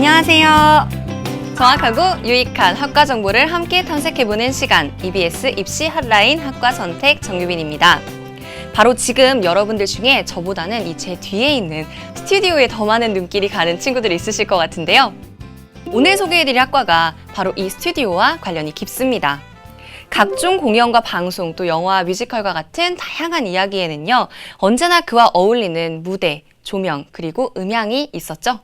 안녕하세요. 정확하고 유익한 학과 정보를 함께 탐색해보는 시간, EBS 입시 핫라인 학과 선택 정유빈입니다. 바로 지금 여러분들 중에 저보다는 이 제 뒤에 있는 스튜디오에 더 많은 눈길이 가는 친구들이 있으실 것 같은데요. 오늘 소개해드릴 학과가 바로 이 스튜디오와 관련이 깊습니다. 각종 공연과 방송, 또 영화, 뮤지컬과 같은 다양한 이야기에는요, 언제나 그와 어울리는 무대, 조명, 그리고 음향이 있었죠.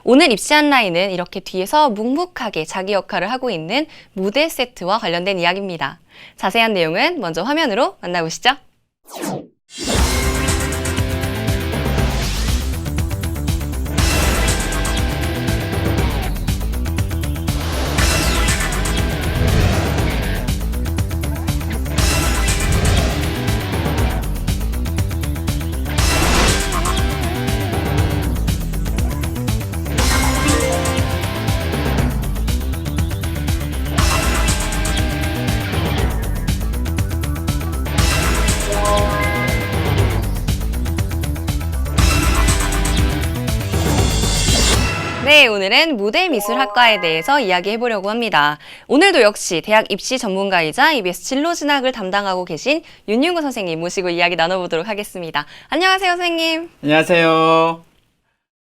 오늘 입시한 라인은 이렇게 뒤에서 묵묵하게 자기 역할을 하고 있는 무대 세트와 관련된 이야기입니다. 자세한 내용은 먼저 화면으로 만나보시죠. 네, 오늘은 무대미술학과에 대해서 이야기해보려고 합니다. 오늘도 역시 대학 입시 전문가이자 EBS 진로진학을 담당하고 계신 윤윤구 선생님 모시고 이야기 나눠보도록 하겠습니다. 안녕하세요, 선생님. 안녕하세요.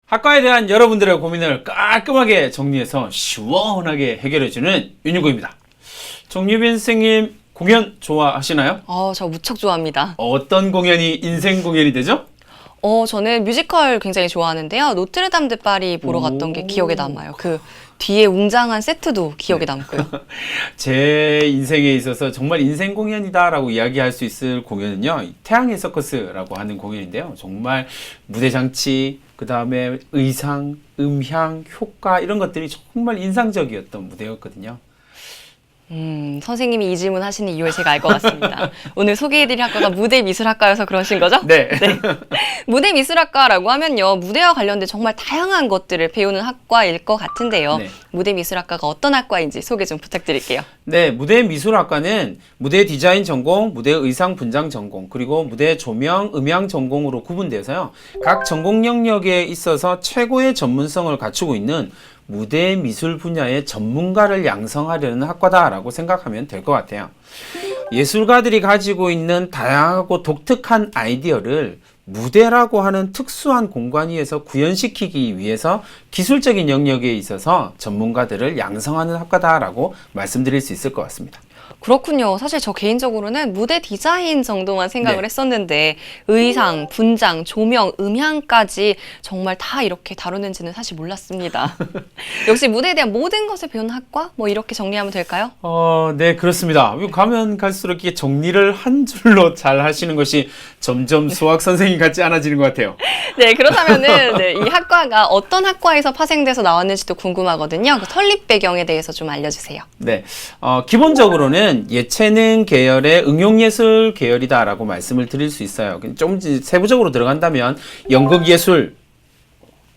학과에 대한 여러분들의 고민을 깔끔하게 정리해서 시원하게 해결해주는 윤윤구입니다. 정유빈 선생님 공연 좋아하시나요? 저 무척 좋아합니다. 어떤 공연이 인생 공연이 되죠? 저는 뮤지컬 굉장히 좋아하는데요. 노트르담 드 파리 보러 갔던 게 기억에 남아요. 그 뒤에 웅장한 세트도 기억에 남고요. 제 인생에 있어서 정말 인생 공연이다라고 이야기할 수 있을 공연은요, 태양의 서커스라고 하는 공연인데요. 정말 무대 장치, 그 다음에 의상, 음향, 효과 이런 것들이 정말 인상적이었던 무대였거든요. 선생님이 이 질문 하시는 이유를 제가 알 것 같습니다. 오늘 소개해드릴 학과가 무대미술학과여서 그러신 거죠? 네. 네. 무대미술학과라고 하면요, 무대와 관련된 정말 다양한 것들을 배우는 학과일 것 같은데요. 네. 무대미술학과가 어떤 학과인지 소개 좀 부탁드릴게요. 네, 무대미술학과는 무대 디자인 전공, 무대 의상 분장 전공, 그리고 무대 조명, 음향 전공으로 구분되어서요. 각 전공 영역에 있어서 최고의 전문성을 갖추고 있는 무대 미술 분야의 전문가를 양성하려는 학과다라고 생각하면 될 것 같아요. 예술가들이 가지고 있는 다양하고 독특한 아이디어를 무대라고 하는 특수한 공간 위에서 구현시키기 위해서 기술적인 영역에 있어서 전문가들을 양성하는 학과다라고 말씀드릴 수 있을 것 같습니다. 그렇군요. 사실 저 개인적으로는 무대 디자인 정도만 생각을 네. 했었는데 의상, 분장, 조명, 음향까지 정말 다 이렇게 다루는지는 사실 몰랐습니다. 역시 무대에 대한 모든 것을 배우는 학과? 뭐 이렇게 정리하면 될까요? 네, 그렇습니다. 가면 갈수록 이렇게 정리를 한 줄로 잘 하시는 것이 점점 수학 선생님 같지 않아지는 것 같아요. 네, 그렇다면은 네, 이 학과가 어떤 학과에서 파생돼서 나왔는지도 궁금하거든요. 그 설립 배경에 대해서 좀 알려주세요. 네, 기본적으로는 예체능 계열의 응용예술 계열이다라고 말씀을 드릴 수 있어요. 좀 세부적으로 들어간다면 연극예술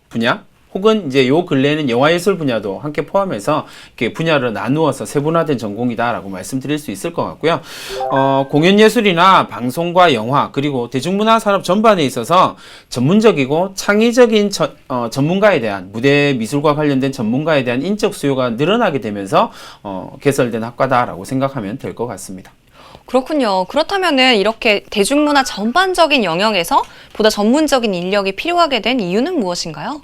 분야, 혹은 이제 요 근래에는 영화예술 분야도 함께 포함해서 이렇게 분야를 나누어서 세분화된 전공이다라고 말씀드릴 수 있을 것 같고요. 공연예술이나 방송과 영화, 그리고 대중문화 산업 전반에 있어서 전문적이고 창의적인 전문가에 대한, 무대 미술과 관련된 전문가에 대한 인적 수요가 늘어나게 되면서 개설된 학과다라고 생각하면 될 것 같습니다. 그렇군요. 그렇다면은 이렇게 대중문화 전반적인 영역에서 보다 전문적인 인력이 필요하게 된 이유는 무엇인가요?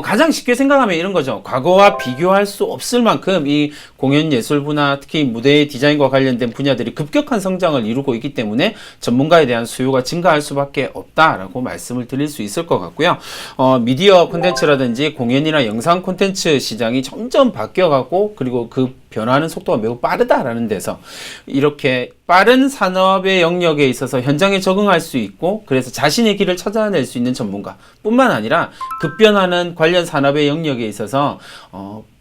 가장 쉽게 생각하면 이런 거죠. 과거와 비교할 수 없을 만큼 이 공연예술부나 특히 무대 디자인과 관련된 분야들이 급격한 성장을 이루고 있기 때문에 전문가에 대한 수요가 증가할 수밖에 없다라고 말씀을 드릴 수 있을 것 같고요. 미디어 콘텐츠라든지 공연이나 영상 콘텐츠 시장이 점점 바뀌어가고, 그리고 그 변화하는 속도가 매우 빠르다라는 데서 이렇게 빠른 산업의 영역에 있어서 현장에 적응할 수 있고, 그래서 자신의 길을 찾아낼 수 있는 전문가뿐만 아니라 급변하는 관련 산업의 영역에 있어서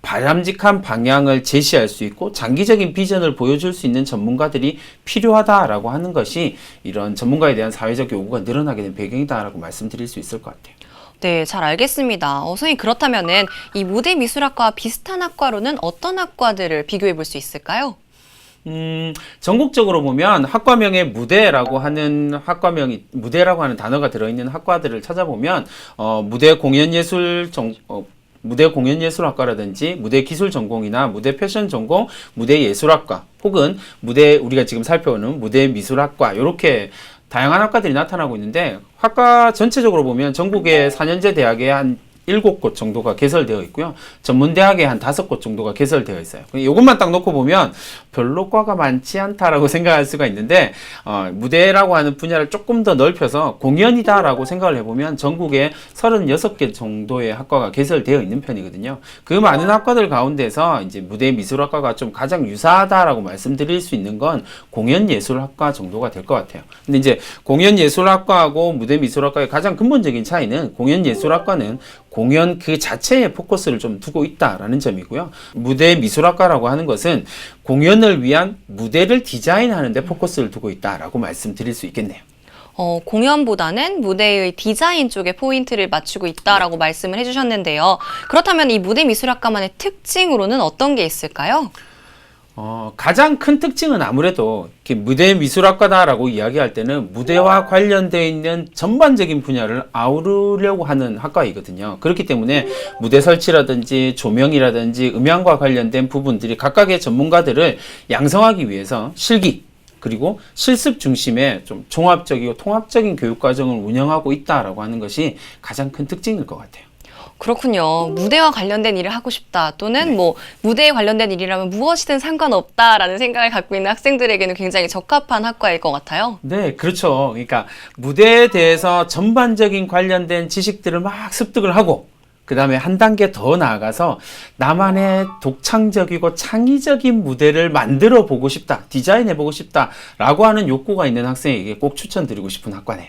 바람직한 방향을 제시할 수 있고 장기적인 비전을 보여줄 수 있는 전문가들이 필요하다라고 하는 것이 이런 전문가에 대한 사회적 요구가 늘어나게 된 배경이다라고 말씀드릴 수 있을 것 같아요. 네, 잘 알겠습니다. 선생님, 그렇다면은 이 무대미술학과와 비슷한 학과로는 어떤 학과들을 비교해 볼 수 있을까요? 전국적으로 보면 학과명에 무대라고 하는 무대라고 하는 단어가 들어있는 학과들을 찾아보면 무대 공연예술 무대 공연예술학과라든지 무대 기술 전공이나 무대 패션 전공, 무대 예술학과 혹은 무대 우리가 지금 살펴보는 무대 미술학과 이렇게 다양한 학과들이 나타나고 있는데 학과 전체적으로 보면 전국의 4년제 대학에 한 7곳 정도가 개설되어 있고요. 전문대학에 한 5곳 정도가 개설되어 있어요. 이것만 딱 놓고 보면 별로 과가 많지 않다라고 생각할 수가 있는데 무대라고 하는 분야를 조금 더 넓혀서 공연이다라고 생각을 해보면 전국에 36개 정도의 학과가 개설되어 있는 편이거든요. 그 많은 학과들 가운데서 이제 무대 미술학과가 좀 가장 유사하다라고 말씀드릴 수 있는 건 공연예술학과 정도가 될 것 같아요. 근데 이제 공연예술학과하고 무대미술학과의 가장 근본적인 차이는 공연예술학과는 공연 그 자체에 포커스를 좀 두고 있다라는 점이고요. 무대 미술학과라고 하는 것은 공연을 위한 무대를 디자인하는 데 포커스를 두고 있다라고 말씀드릴 수 있겠네요. 공연보다는 무대의 디자인 쪽에 포인트를 맞추고 있다라고 말씀을 해주셨는데요. 그렇다면 이 무대 미술학과만의 특징으로는 어떤 게 있을까요? 가장 큰 특징은 아무래도 이렇게 무대 미술학과다라고 이야기할 때는 무대와 관련되어 있는 전반적인 분야를 아우르려고 하는 학과이거든요. 그렇기 때문에 무대 설치라든지 조명이라든지 음향과 관련된 부분들이 각각의 전문가들을 양성하기 위해서 실기 그리고 실습 중심의 좀 종합적이고 통합적인 교육 과정을 운영하고 있다라고 하는 것이 가장 큰 특징일 것 같아요. 그렇군요. 무대와 관련된 일을 하고 싶다 또는 뭐 무대에 관련된 일이라면 무엇이든 상관없다라는 생각을 갖고 있는 학생들에게는 굉장히 적합한 학과일 것 같아요. 네, 그렇죠. 그러니까 무대에 대해서 전반적인 관련된 지식들을 막 습득을 하고 그 다음에 한 단계 더 나아가서 나만의 독창적이고 창의적인 무대를 만들어 보고 싶다, 디자인해 보고 싶다 라고 하는 욕구가 있는 학생에게 꼭 추천드리고 싶은 학과네요.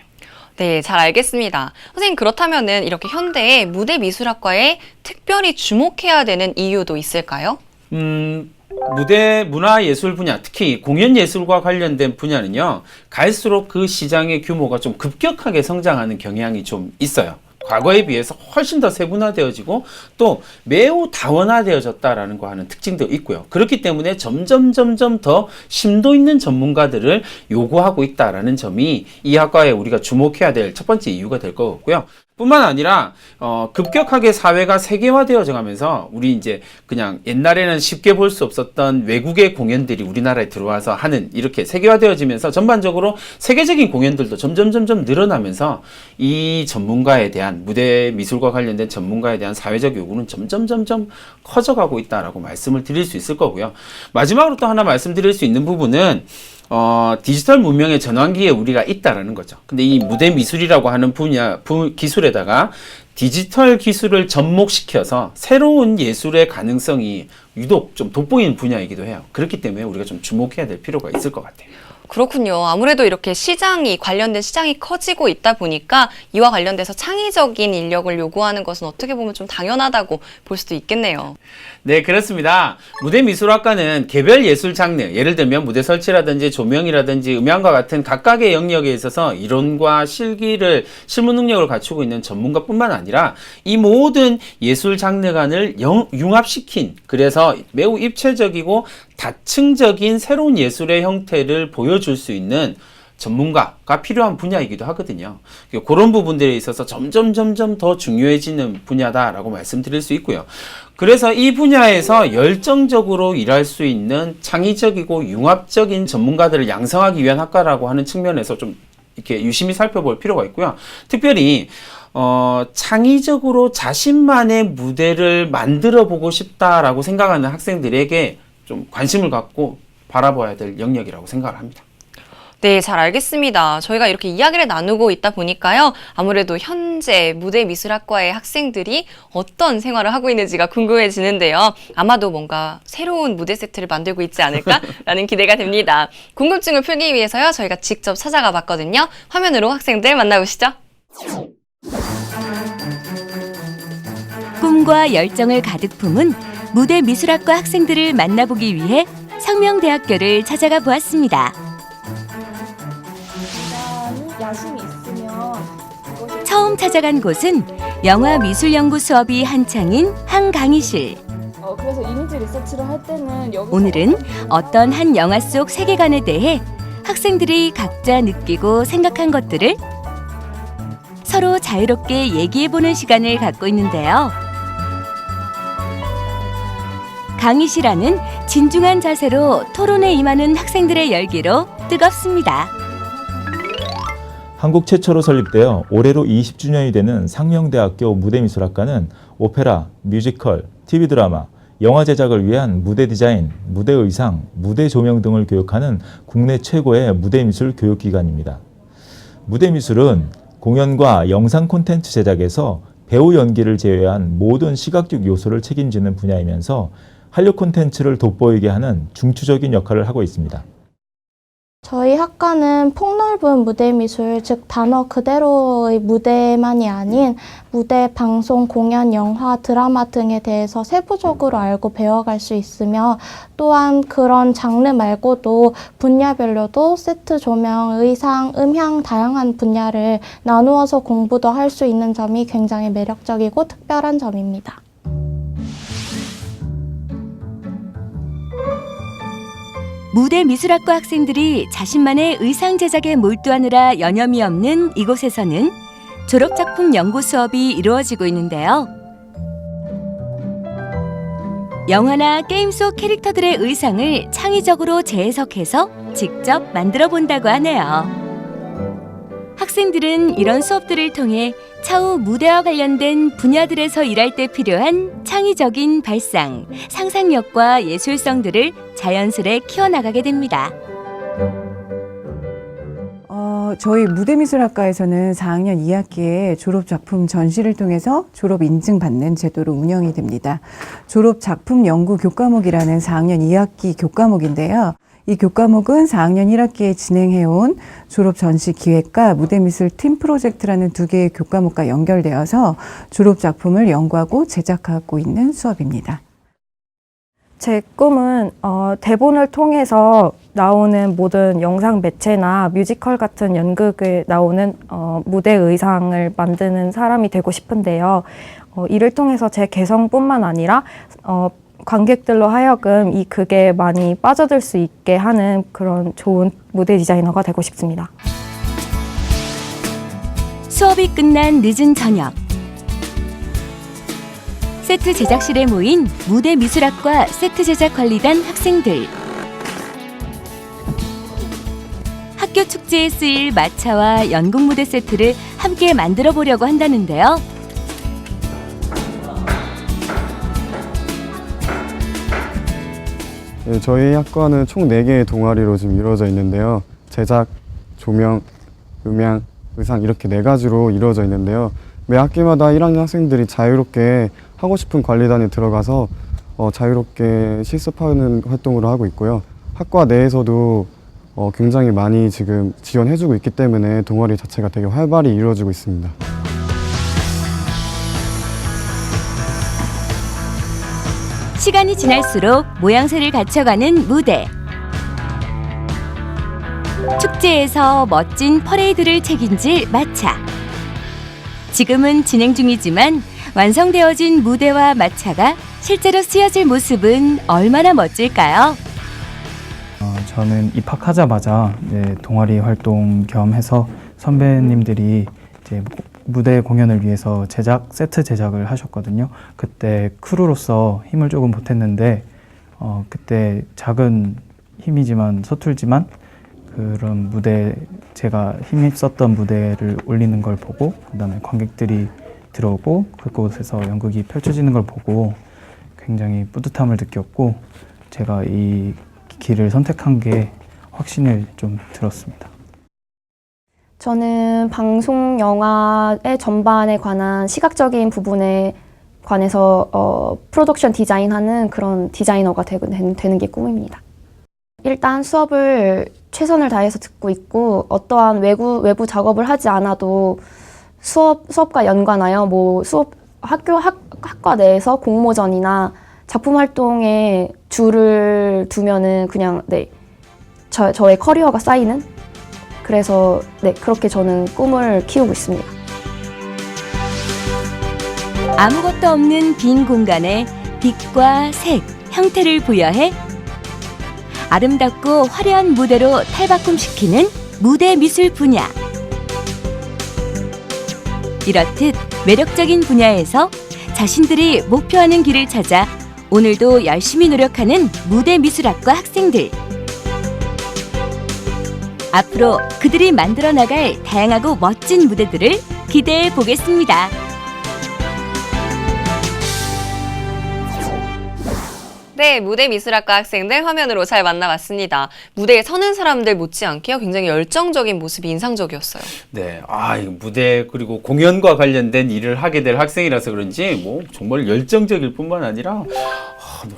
네, 잘 알겠습니다. 선생님, 그렇다면은 이렇게 현대의 무대 미술학과에 특별히 주목해야 되는 이유도 있을까요? 무대 문화예술 분야, 특히 공연예술과 관련된 분야는요, 갈수록 그 시장의 규모가 좀 급격하게 성장하는 경향이 좀 있어요. 과거에 비해서 훨씬 더 세분화되어지고 또 매우 다원화되어졌다라는 거 하는 특징도 있고요. 그렇기 때문에 점점 더 심도 있는 전문가들을 요구하고 있다라는 점이 이 학과에 우리가 주목해야 될 첫 번째 이유가 될 것 같고요. 뿐만 아니라 급격하게 사회가 세계화되어져 가면서 우리 이제 그냥 옛날에는 쉽게 볼 수 없었던 외국의 공연들이 우리나라에 들어와서 하는 이렇게 세계화되어지면서 전반적으로 세계적인 공연들도 점점 늘어나면서 이 전문가에 대한 무대 미술과 관련된 전문가에 대한 사회적 요구는 점점 커져가고 있다라고 말씀을 드릴 수 있을 거고요. 마지막으로 또 하나 말씀드릴 수 있는 부분은 디지털 문명의 전환기에 우리가 있다라는 거죠. 근데 이 무대 미술이라고 하는 기술에다가 디지털 기술을 접목시켜서 새로운 예술의 가능성이 유독 좀 돋보이는 분야이기도 해요. 그렇기 때문에 우리가 좀 주목해야 될 필요가 있을 것 같아요. 그렇군요. 아무래도 이렇게 관련된 시장이 커지고 있다 보니까 이와 관련돼서 창의적인 인력을 요구하는 것은 어떻게 보면 좀 당연하다고 볼 수도 있겠네요. 네, 그렇습니다. 무대미술학과는 개별 예술 장르, 예를 들면 무대 설치라든지 조명이라든지 음향과 같은 각각의 영역에 있어서 이론과 실무 능력을 갖추고 있는 전문가뿐만 아니라 이 모든 예술 장르 간을 융합시킨, 그래서 매우 입체적이고 다층적인 새로운 예술의 형태를 보여줄 수 있는 전문가가 필요한 분야이기도 하거든요. 그런 부분들에 있어서 점점 더 중요해지는 분야다라고 말씀드릴 수 있고요. 그래서 이 분야에서 열정적으로 일할 수 있는 창의적이고 융합적인 전문가들을 양성하기 위한 학과라고 하는 측면에서 좀 이렇게 유심히 살펴볼 필요가 있고요. 특별히 창의적으로 자신만의 무대를 만들어 보고 싶다라고 생각하는 학생들에게 좀 관심을 갖고 바라봐야 될 영역이라고 생각을 합니다. 네, 잘 알겠습니다. 저희가 이렇게 이야기를 나누고 있다 보니까요. 아무래도 현재 무대미술학과의 학생들이 어떤 생활을 하고 있는지가 궁금해지는데요. 아마도 뭔가 새로운 무대 세트를 만들고 있지 않을까라는 기대가 됩니다. 궁금증을 풀기 위해서요. 저희가 직접 찾아가 봤거든요. 화면으로 학생들 만나보시죠. 꿈과 열정을 가득 품은 무대미술학과 학생들을 만나보기 위해 성명대학교를 찾아가 보았습니다. 야심이 있으면 처음 찾아간 곳은 영화미술연구 수업이 한창인 한 강의실. 그래서 이미지 리서치를 할 때는 여기서 오늘은 어떤 한 영화 속 세계관에 대해 학생들이 각자 느끼고 생각한 것들을 서로 자유롭게 얘기해보는 시간을 갖고 있는데요. 강의실안은 진중한 자세로 토론에 임하는 학생들의 열기로 뜨겁습니다. 한국 최초로 설립되어 올해로 20주년이 되는 상명대학교 무대미술학과는 오페라, 뮤지컬, TV 드라마, 영화 제작을 위한 무대 디자인, 무대 의상, 무대 조명 등을 교육하는 국내 최고의 무대미술 교육기관입니다. 무대미술은 공연과 영상 콘텐츠 제작에서 배우 연기를 제외한 모든 시각적 요소를 책임지는 분야이면서 한류 콘텐츠를 돋보이게 하는 중추적인 역할을 하고 있습니다. 저희 학과는 폭넓은 무대미술, 즉 단어 그대로의 무대만이 아닌 무대, 방송, 공연, 영화, 드라마 등에 대해서 세부적으로 알고 배워갈 수 있으며 또한 그런 장르 말고도 분야별로도 세트 조명, 의상, 음향 다양한 분야를 나누어서 공부도 할 수 있는 점이 굉장히 매력적이고 특별한 점입니다. 무대미술학과 학생들이 자신만의 의상 제작에 몰두하느라 여념이 없는 이곳에서는 졸업작품 연구 수업이 이루어지고 있는데요. 영화나 게임 속 캐릭터들의 의상을 창의적으로 재해석해서 직접 만들어 본다고 하네요. 학생들은 이런 수업들을 통해 차후 무대와 관련된 분야들에서 일할 때 필요한 창의적인 발상, 상상력과 예술성들을 자연스레 키워나가게 됩니다. 저희 무대미술학과에서는 4학년 2학기에 졸업작품 전시를 통해서 졸업 인증받는 제도로 운영이 됩니다. 졸업작품 연구 교과목이라는 4학년 2학기 교과목인데요. 이 교과목은 4학년 1학기에 진행해온 졸업 전시 기획과 무대미술 팀 프로젝트라는 두 개의 교과목과 연결되어서 졸업 작품을 연구하고 제작하고 있는 수업입니다. 제 꿈은 대본을 통해서 나오는 모든 영상 매체나 뮤지컬 같은 연극에 나오는 무대 의상을 만드는 사람이 되고 싶은데요. 이를 통해서 제 개성뿐만 아니라 관객들로 하여금 이 극에 많이 빠져들 수 있게 하는 그런 좋은 무대 디자이너가 되고 싶습니다. 수업이 끝난 늦은 저녁. 세트 제작실에 모인 무대미술학과 세트 제작 관리단 학생들. 학교 축제에 쓰일 마차와 연극 무대 세트를 함께 만들어 보려고 한다는데요. 네, 저희 학과는 총 4개의 동아리로 지금 이루어져 있는데요. 제작, 조명, 음향, 의상 이렇게 4가지로 이루어져 있는데요. 매 학기마다 1학년 학생들이 자유롭게 하고 싶은 관리단에 들어가서 자유롭게 실습하는 활동을 하고 있고요. 학과 내에서도 굉장히 많이 지금 지원해주고 있기 때문에 동아리 자체가 되게 활발히 이루어지고 있습니다. 시간이 지날수록 모양새를 갖춰가는 무대. 축제에서 멋진 퍼레이드를 책임질 마차. 지금은 진행 중이지만 완성되어진 무대와 마차가 실제로 쓰여질 모습은 얼마나 멋질까요? 저는 입학하자마자 동아리 활동 겸 해서 선배님들이 이제 무대 공연을 위해서 세트 제작을 하셨거든요. 그때 크루로서 힘을 조금 보탰는데 그때 작은 힘이지만 서툴지만 그런 무대, 제가 힘있었던 무대를 올리는 걸 보고 그다음에 관객들이 들어오고 그곳에서 연극이 펼쳐지는 걸 보고 굉장히 뿌듯함을 느꼈고 제가 이 길을 선택한 게 확신을 좀 들었습니다. 저는 방송 영화의 전반에 관한 시각적인 부분에 관해서 프로덕션 디자인하는 그런 디자이너가 되는 게 꿈입니다. 일단 수업을 최선을 다해서 듣고 있고 어떠한 외부 작업을 하지 않아도 수업과 연관하여 학과 내에서 공모전이나 작품 활동에 줄을 두면은 그냥 저의 커리어가 쌓이는, 그래서 그렇게 저는 꿈을 키우고 있습니다. 아무것도 없는 빈 공간에 빛과 색, 형태를 부여해 아름답고 화려한 무대로 탈바꿈시키는 무대 미술 분야. 이렇듯 매력적인 분야에서 자신들이 목표하는 길을 찾아 오늘도 열심히 노력하는 무대미술학과 학생들. 앞으로 그들이 만들어 나갈 다양하고 멋진 무대들을 기대해 보겠습니다. 네, 무대미술학과 학생들 화면으로 잘 만나봤습니다. 무대에 서는 사람들 못지않게요. 굉장히 열정적인 모습이 인상적이었어요. 네, 이거 무대 그리고 공연과 관련된 일을 하게 될 학생이라서 그런지 뭐 정말 열정적일 뿐만 아니라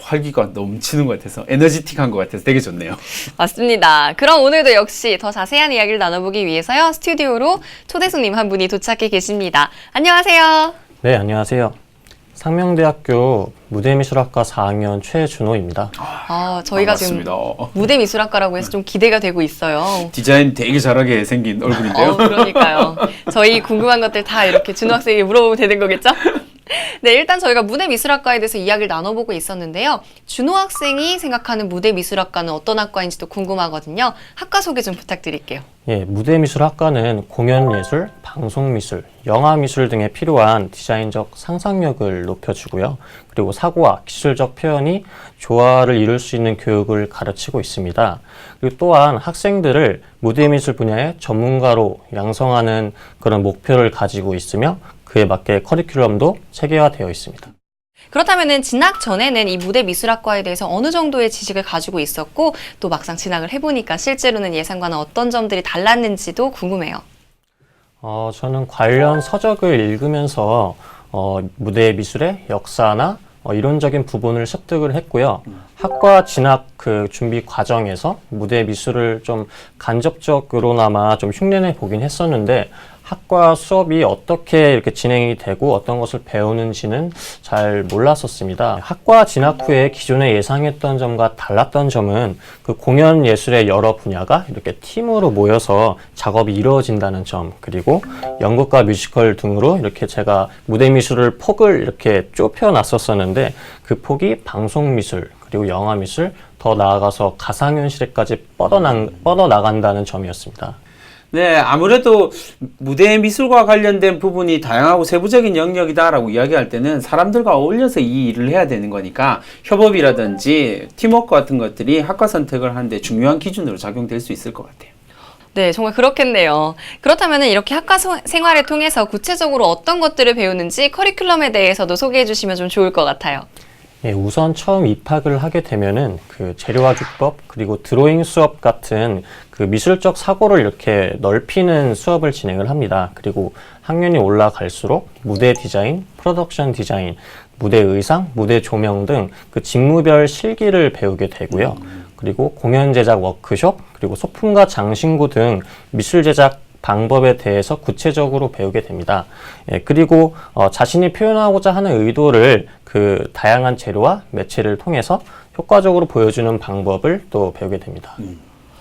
활기가 넘치는 것 같아서 에너지틱한 것 같아서 되게 좋네요. 맞습니다. 그럼 오늘도 역시 더 자세한 이야기를 나눠보기 위해서요. 스튜디오로 초대 손님 한 분이 도착해 계십니다. 안녕하세요. 네, 안녕하세요. 상명대학교 무대미술학과 4학년 최준호입니다. 저희가 반갑습니다. 지금 무대미술학과라고 해서 좀 기대가 되고 있어요. 디자인 되게 잘하게 생긴 얼굴인데요. 그러니까요. 저희 궁금한 것들 다 이렇게 준호 학생에게 물어보면 되는 거겠죠? 네, 일단 저희가 무대미술학과에 대해서 이야기를 나눠보고 있었는데요. 준호 학생이 생각하는 무대미술학과는 어떤 학과인지도 궁금하거든요. 학과 소개 좀 부탁드릴게요. 예, 무대미술학과는 공연예술, 방송미술, 영화미술 등에 필요한 디자인적 상상력을 높여주고요. 그리고 사고와 기술적 표현이 조화를 이룰 수 있는 교육을 가르치고 있습니다. 그리고 또한 학생들을 무대미술 분야의 전문가로 양성하는 그런 목표를 가지고 있으며 그에 맞게 커리큘럼도 체계화되어 있습니다. 그렇다면은 진학 전에는 이 무대미술학과에 대해서 어느 정도의 지식을 가지고 있었고 또 막상 진학을 해보니까 실제로는 예상과는 어떤 점들이 달랐는지도 궁금해요. 저는 관련 서적을 읽으면서 무대 미술의 역사나 이론적인 부분을 습득을 했고요. 학과 진학 그 준비 과정에서 무대 미술을 좀 간접적으로나마 좀 흉내내 보긴 했었는데 학과 수업이 어떻게 이렇게 진행이 되고 어떤 것을 배우는지는 잘 몰랐었습니다. 학과 진학 후에 기존에 예상했던 점과 달랐던 점은 그 공연 예술의 여러 분야가 이렇게 팀으로 모여서 작업이 이루어진다는 점, 그리고 연극과 뮤지컬 등으로 이렇게 제가 무대 미술을 폭을 이렇게 좁혀 놨었었는데 그 폭이 방송 미술, 그리고 영화 미술, 더 나아가서 가상현실에까지 뻗어나간다는 점이었습니다. 네, 아무래도 무대 미술과 관련된 부분이 다양하고 세부적인 영역이다라고 이야기할 때는 사람들과 어울려서 이 일을 해야 되는 거니까 협업이라든지 팀워크 같은 것들이 학과 선택을 하는데 중요한 기준으로 작용될 수 있을 것 같아요. 네, 정말 그렇겠네요. 그렇다면 이렇게 학과 생활을 통해서 구체적으로 어떤 것들을 배우는지 커리큘럼에 대해서도 소개해 주시면 좀 좋을 것 같아요. 예, 우선 처음 입학을 하게 되면은 그 재료화주법 그리고 드로잉 수업 같은 그 미술적 사고를 이렇게 넓히는 수업을 진행을 합니다. 그리고 학년이 올라갈수록 무대 디자인, 프로덕션 디자인, 무대 의상, 무대 조명 등 그 직무별 실기를 배우게 되고요. 그리고 공연 제작 워크숍, 그리고 소품과 장신구 등 미술 제작 방법에 대해서 구체적으로 배우게 됩니다. 예, 그리고 자신이 표현하고자 하는 의도를 그 다양한 재료와 매체를 통해서 효과적으로 보여주는 방법을 또 배우게 됩니다.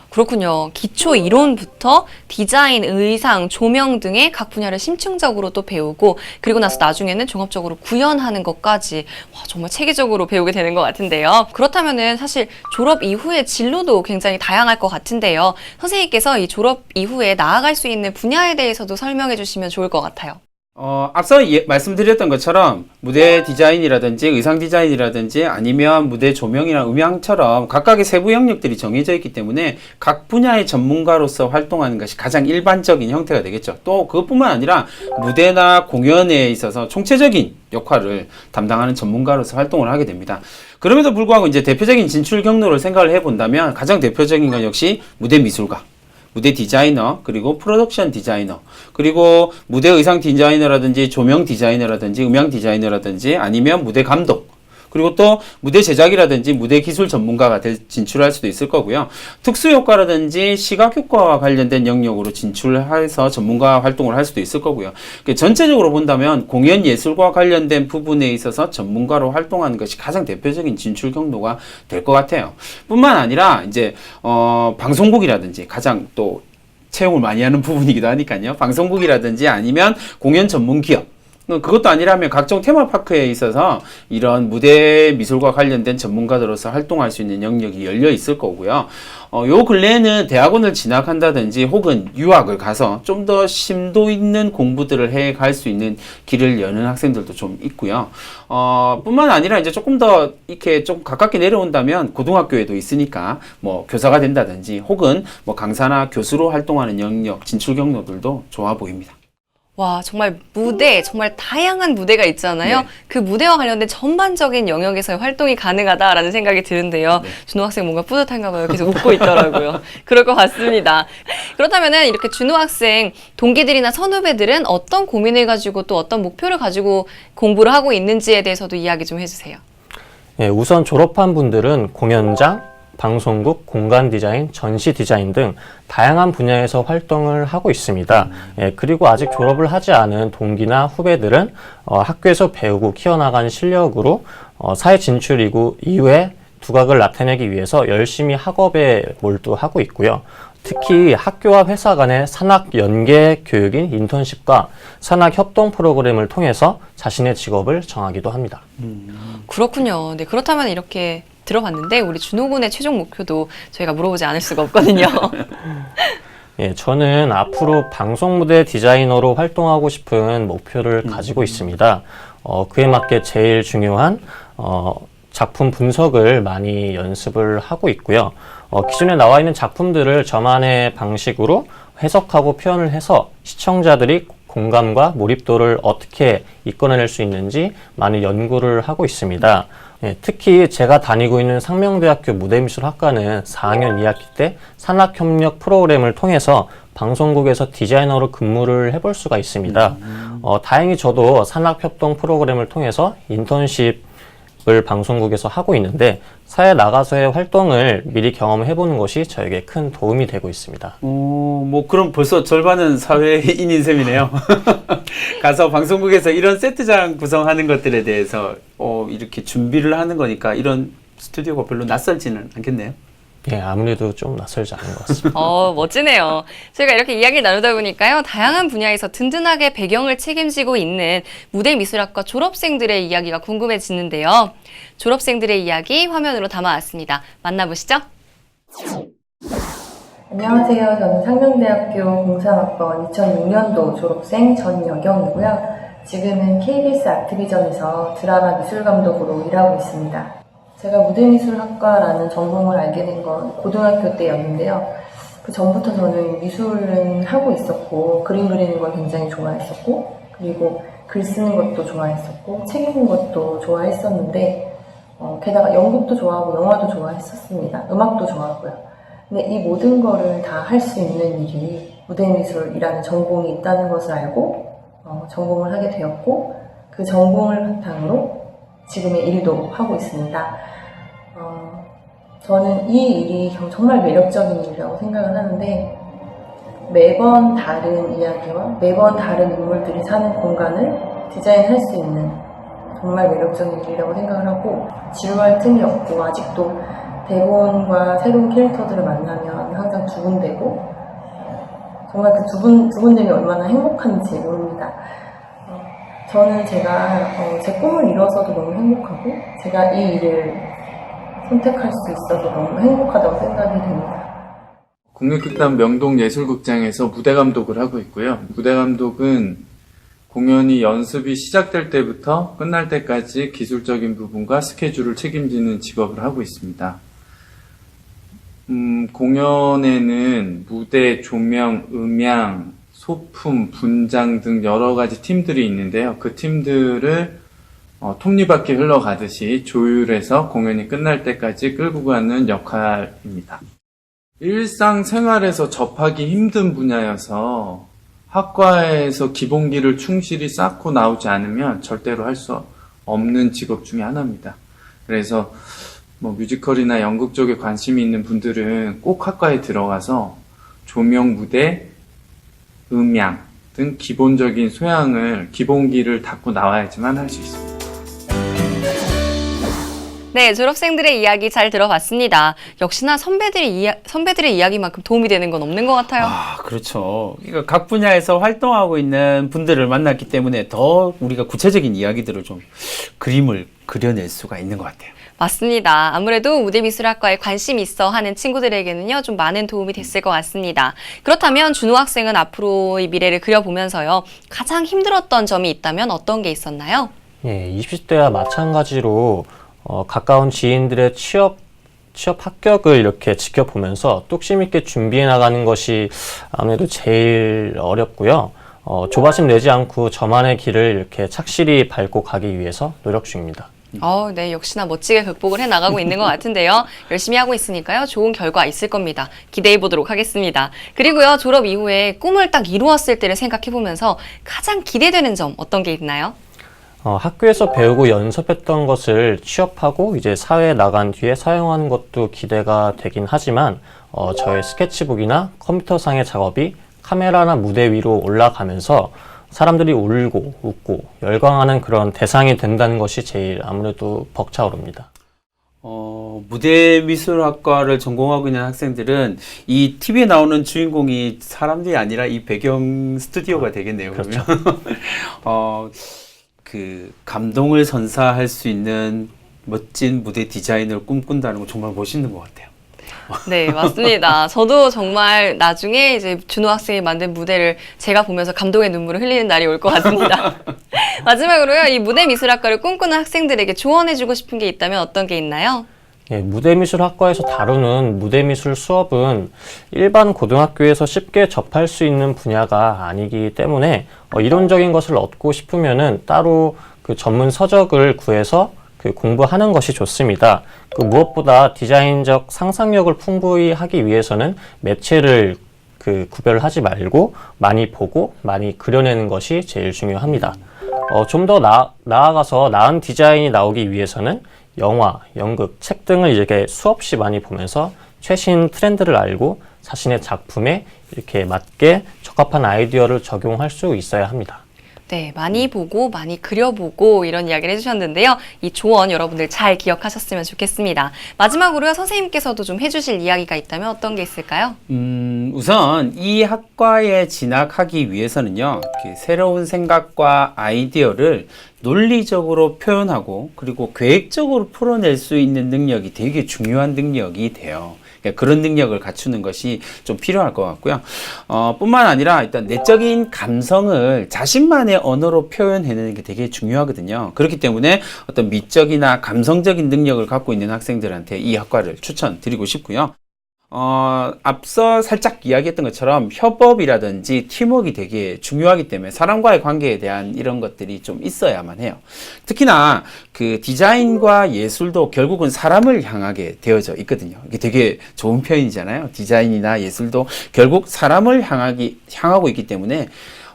그렇군요. 기초 이론부터 디자인, 의상, 조명 등의 각 분야를 심층적으로 또 배우고 그리고 나서 나중에는 종합적으로 구현하는 것까지 정말 체계적으로 배우게 되는 것 같은데요. 그렇다면은 사실 졸업 이후의 진로도 굉장히 다양할 것 같은데요. 선생님께서 이 졸업 이후에 나아갈 수 있는 분야에 대해서도 설명해 주시면 좋을 것 같아요. 앞서 말씀드렸던 것처럼 무대 디자인이라든지 의상 디자인이라든지 아니면 무대 조명이나 음향처럼 각각의 세부 영역들이 정해져 있기 때문에 각 분야의 전문가로서 활동하는 것이 가장 일반적인 형태가 되겠죠. 또 그것뿐만 아니라 무대나 공연에 있어서 총체적인 역할을 담당하는 전문가로서 활동을 하게 됩니다. 그럼에도 불구하고 이제 대표적인 진출 경로를 생각을 해본다면 가장 대표적인 건 역시 무대 미술가, 무대 디자이너, 그리고 프로덕션 디자이너, 그리고 무대 의상 디자이너라든지 조명 디자이너라든지 음향 디자이너라든지 아니면 무대 감독, 그리고 또 무대 제작이라든지 무대 기술 전문가가 진출할 수도 있을 거고요. 특수효과라든지 시각효과와 관련된 영역으로 진출해서 전문가 활동을 할 수도 있을 거고요. 전체적으로 본다면 공연 예술과 관련된 부분에 있어서 전문가로 활동하는 것이 가장 대표적인 진출 경로가 될 것 같아요. 뿐만 아니라 이제 방송국이라든지 가장 또 채용을 많이 하는 부분이기도 하니까요. 방송국이라든지 아니면 공연 전문 기업, 그것도 아니라면 각종 테마파크에 있어서 이런 무대 미술과 관련된 전문가들로서 활동할 수 있는 영역이 열려 있을 거고요. 요 근래에는 대학원을 진학한다든지 혹은 유학을 가서 좀 더 심도 있는 공부들을 해 갈 수 있는 길을 여는 학생들도 좀 있고요. 뿐만 아니라 이제 조금 더 이렇게 좀 가깝게 내려온다면 고등학교에도 있으니까 뭐 교사가 된다든지 혹은 뭐 강사나 교수로 활동하는 영역, 진출 경로들도 좋아 보입니다. 와, 정말 무대, 정말 다양한 무대가 있잖아요. 네. 그 무대와 관련된 전반적인 영역에서의 활동이 가능하다라는 생각이 드는데요. 준호 학생 뭔가 뿌듯한가 봐요. 계속 웃고 있더라고요. 그럴 것 같습니다. 그렇다면은 이렇게 준호 학생 동기들이나 선후배들은 어떤 고민을 가지고 또 어떤 목표를 가지고 공부를 하고 있는지에 대해서도 이야기 좀 해주세요. 예, 우선 졸업한 분들은 공연장, 방송국, 공간 디자인, 전시 디자인 등 다양한 분야에서 활동을 하고 있습니다. 예, 그리고 아직 졸업을 하지 않은 동기나 후배들은 학교에서 배우고 키워나간 실력으로 사회 진출 이후에 두각을 나타내기 위해서 열심히 학업에 몰두하고 있고요. 특히 학교와 회사 간의 산학 연계 교육인 인턴십과 산학 협동 프로그램을 통해서 자신의 직업을 정하기도 합니다. 그렇군요. 네, 그렇다면 이렇게 들어봤는데 우리 준호 군의 최종 목표도 저희가 물어보지 않을 수가 없거든요. 예, 저는 앞으로 방송 무대 디자이너로 활동하고 싶은 목표를 가지고 있습니다. 그에 맞게 제일 중요한 작품 분석을 많이 연습을 하고 있고요. 기존에 나와 있는 작품들을 저만의 방식으로 해석하고 표현을 해서 시청자들이 공감과 몰입도를 어떻게 이끌어낼 수 있는지 많이 연구를 하고 있습니다. 예, 특히 제가 다니고 있는 상명대학교 무대미술학과는 4학년 2학기 때 산학협력 프로그램을 통해서 방송국에서 디자이너로 근무를 해볼 수가 있습니다. 다행히 저도 산학협동 프로그램을 통해서 인턴십을 방송국에서 하고 있는데 사회에 나가서의 활동을 미리 경험해보는 것이 저에게 큰 도움이 되고 있습니다. 뭐 그럼 벌써 절반은 사회인인 셈이네요. 가서 방송국에서 이런 세트장 구성하는 것들에 대해서 이렇게 준비를 하는 거니까 이런 스튜디오가 별로 낯설지는 않겠네요. 예, 아무래도 좀 낯설지 않은 것 같습니다. 멋지네요. 저희가 이렇게 이야기를 나누다 보니까요. 다양한 분야에서 든든하게 배경을 책임지고 있는 무대미술학과 졸업생들의 이야기가 궁금해지는데요. 졸업생들의 이야기 화면으로 담아왔습니다. 만나보시죠. 안녕하세요. 저는 상명대학교 공상학번 2006년도 졸업생 전여경이고요. 지금은 KBS 아트비전에서 드라마 미술감독으로 일하고 있습니다. 제가 무대미술학과라는 전공을 알게 된 건 고등학교 때였는데요. 그 전부터 저는 미술은 하고 있었고 그림 그리는 걸 굉장히 좋아했었고 그리고 글 쓰는 것도 좋아했었고 책 읽는 것도 좋아했었는데 게다가 연극도 좋아하고 영화도 좋아했었습니다. 음악도 좋아하고요. 근데 이 모든 거를 다 할 수 있는 일이 무대미술이라는 전공이 있다는 것을 알고 전공을 하게 되었고 그 전공을 바탕으로 지금의 일도 하고 있습니다. 저는 이 일이 정말 매력적인 일이라고 생각을 하는데 매번 다른 이야기와 매번 다른 인물들이 사는 공간을 디자인할 수 있는 정말 매력적인 일이라고 생각을 하고 지루할 틈이 없고 아직도 대본과 새로운 캐릭터들을 만나면 항상 두근대고 정말 그 두근됨이 얼마나 행복한지 모릅니다. 저는 제가 제 꿈을 이뤄서도 너무 행복하고 제가 이 일을 선택할 수 있어서 너무 행복하다고 생각이 됩니다. 국립극단 명동예술극장에서 무대감독을 하고 있고요. 무대감독은 공연이 연습이 시작될 때부터 끝날 때까지 기술적인 부분과 스케줄을 책임지는 직업을 하고 있습니다. 공연에는 무대, 조명, 음향, 소품, 분장 등 여러 가지 팀들이 있는데요. 그 팀들을 톱니바퀴 흘러가듯이 조율해서 공연이 끝날 때까지 끌고 가는 역할입니다. 일상생활에서 접하기 힘든 분야여서 학과에서 기본기를 충실히 쌓고 나오지 않으면 절대로 할 수 없는 직업 중에 하나입니다. 그래서 뮤지컬이나 연극 쪽에 관심이 있는 분들은 꼭 학과에 들어가서 조명, 무대, 음향 등 기본적인 소양을, 기본기를 닦고 나와야지만 할 수 있습니다. 네, 졸업생들의 이야기 잘 들어봤습니다. 역시나 선배들의 이야기만큼 도움이 되는 건 없는 것 같아요. 아, 그렇죠. 그러니까 각 분야에서 활동하고 있는 분들을 만났기 때문에 더 우리가 구체적인 이야기들을 좀 그림을 그려낼 수가 있는 것 같아요. 맞습니다. 아무래도 무대미술학과에 관심이 있어 하는 친구들에게는요, 좀 많은 도움이 됐을 것 같습니다. 그렇다면 준호 학생은 앞으로의 미래를 그려보면서요, 가장 힘들었던 점이 있다면 어떤 게 있었나요? 예, 20대와 마찬가지로 가까운 지인들의 취업 합격을 이렇게 지켜보면서 뚝심 있게 준비해 나가는 것이 아무래도 제일 어렵고요. 조바심 내지 않고 저만의 길을 이렇게 착실히 밟고 가기 위해서 노력 중입니다. 네, 역시나 멋지게 극복을 해 나가고 있는 것 같은데요. 열심히 하고 있으니까요. 좋은 결과 있을 겁니다. 기대해 보도록 하겠습니다. 그리고요, 졸업 이후에 꿈을 딱 이루었을 때를 생각해 보면서 가장 기대되는 점 어떤 게 있나요? 학교에서 배우고 연습했던 것을 취업하고 이제 사회에 나간 뒤에 사용하는 것도 기대가 되긴 하지만 저의 스케치북이나 컴퓨터상의 작업이 카메라나 무대 위로 올라가면서 사람들이 울고 웃고 열광하는 그런 대상이 된다는 것이 제일 아무래도 벅차오릅니다. 무대미술학과를 전공하고 있는 학생들은 이 TV에 나오는 주인공이 사람들이 아니라 이 배경 스튜디오가 되겠네요. 그렇죠. 그러면 그 감동을 선사할 수 있는 멋진 무대 디자인을 꿈꾼다는 거 정말 멋있는 것 같아요. 네, 맞습니다. 저도 정말 나중에 이제 준호 학생이 만든 무대를 제가 보면서 감동의 눈물을 흘리는 날이 올 것 같습니다. 마지막으로요, 이 무대미술학과를 꿈꾸는 학생들에게 조언해주고 싶은 게 있다면 어떤 게 있나요? 예, 무대미술학과에서 다루는 무대미술 수업은 일반 고등학교에서 쉽게 접할 수 있는 분야가 아니기 때문에 이론적인 것을 얻고 싶으면은 따로 그 전문 서적을 구해서 공부하는 것이 좋습니다. 무엇보다 디자인적 상상력을 풍부히 하기 위해서는 매체를 구별하지 말고 많이 보고 많이 그려내는 것이 제일 중요합니다. 좀 더 나아가서 나은 디자인이 나오기 위해서는 영화, 연극, 책 등을 이렇게 수없이 많이 보면서 최신 트렌드를 알고 자신의 작품에 이렇게 맞게 적합한 아이디어를 적용할 수 있어야 합니다. 네, 많이 보고 많이 그려보고 이런 이야기를 해주셨는데요. 이 조언 여러분들 잘 기억하셨으면 좋겠습니다. 마지막으로요, 선생님께서도 좀 해주실 이야기가 있다면 어떤 게 있을까요? 우선 이 학과에 진학하기 위해서는요, 새로운 생각과 아이디어를 논리적으로 표현하고 그리고 계획적으로 풀어낼 수 있는 능력이 되게 중요한 능력이 돼요. 그런 능력을 갖추는 것이 좀 필요할 것 같고요. 뿐만 아니라 일단 내적인 감성을 자신만의 언어로 표현해내는 게 되게 중요하거든요. 그렇기 때문에 어떤 미적이나 감성적인 능력을 갖고 있는 학생들한테 이 학과를 추천드리고 싶고요. 앞서 살짝 이야기했던 것처럼 협업이라든지 팀워크가 되게 중요하기 때문에 사람과의 관계에 대한 이런 것들이 좀 있어야만 해요. 특히나 그 디자인과 예술도 결국은 사람을 향하게 되어져 있거든요. 이게 되게 좋은 표현이잖아요. 디자인이나 예술도 결국 사람을 향하고 있기 때문에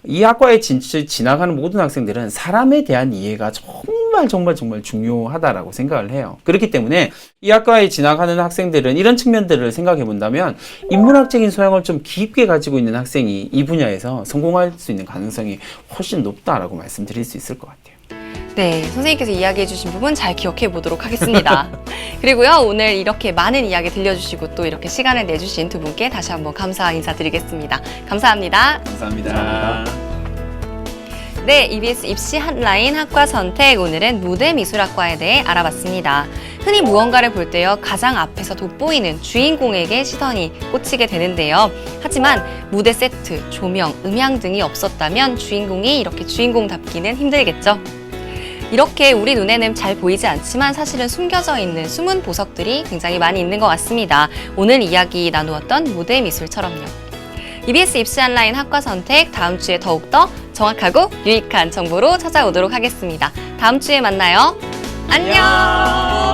이 학과에 진학하는 모든 학생들은 사람에 대한 이해가 정말 중요하다라고 생각을 해요. 그렇기 때문에 이 학과에 진학하는 학생들은 이런 측면들을 생각해 본다면 인문학적인 소양을 좀 깊게 가지고 있는 학생이 이 분야에서 성공할 수 있는 가능성이 훨씬 높다라고 말씀드릴 수 있을 것 같아요. 네, 선생님께서 이야기해 주신 부분 잘 기억해 보도록 하겠습니다. 그리고요, 오늘 이렇게 많은 이야기 들려주시고 또 이렇게 시간을 내주신 두 분께 다시 한번 감사 인사드리겠습니다. 감사합니다. 감사합니다. 네, EBS 입시 핫라인 학과 선택, 오늘은 무대미술학과에 대해 알아봤습니다. 흔히 무언가를 볼 때요, 가장 앞에서 돋보이는 주인공에게 시선이 꽂히게 되는데요. 하지만 무대 세트, 조명, 음향 등이 없었다면 주인공이 이렇게 주인공답기는 힘들겠죠. 이렇게 우리 눈에는 잘 보이지 않지만 사실은 숨겨져 있는 숨은 보석들이 굉장히 많이 있는 것 같습니다. 오늘 이야기 나누었던 무대미술처럼요. EBS 입시 온라인 학과 선택, 다음 주에 더욱더 정확하고 유익한 정보로 찾아오도록 하겠습니다. 다음 주에 만나요. 안녕!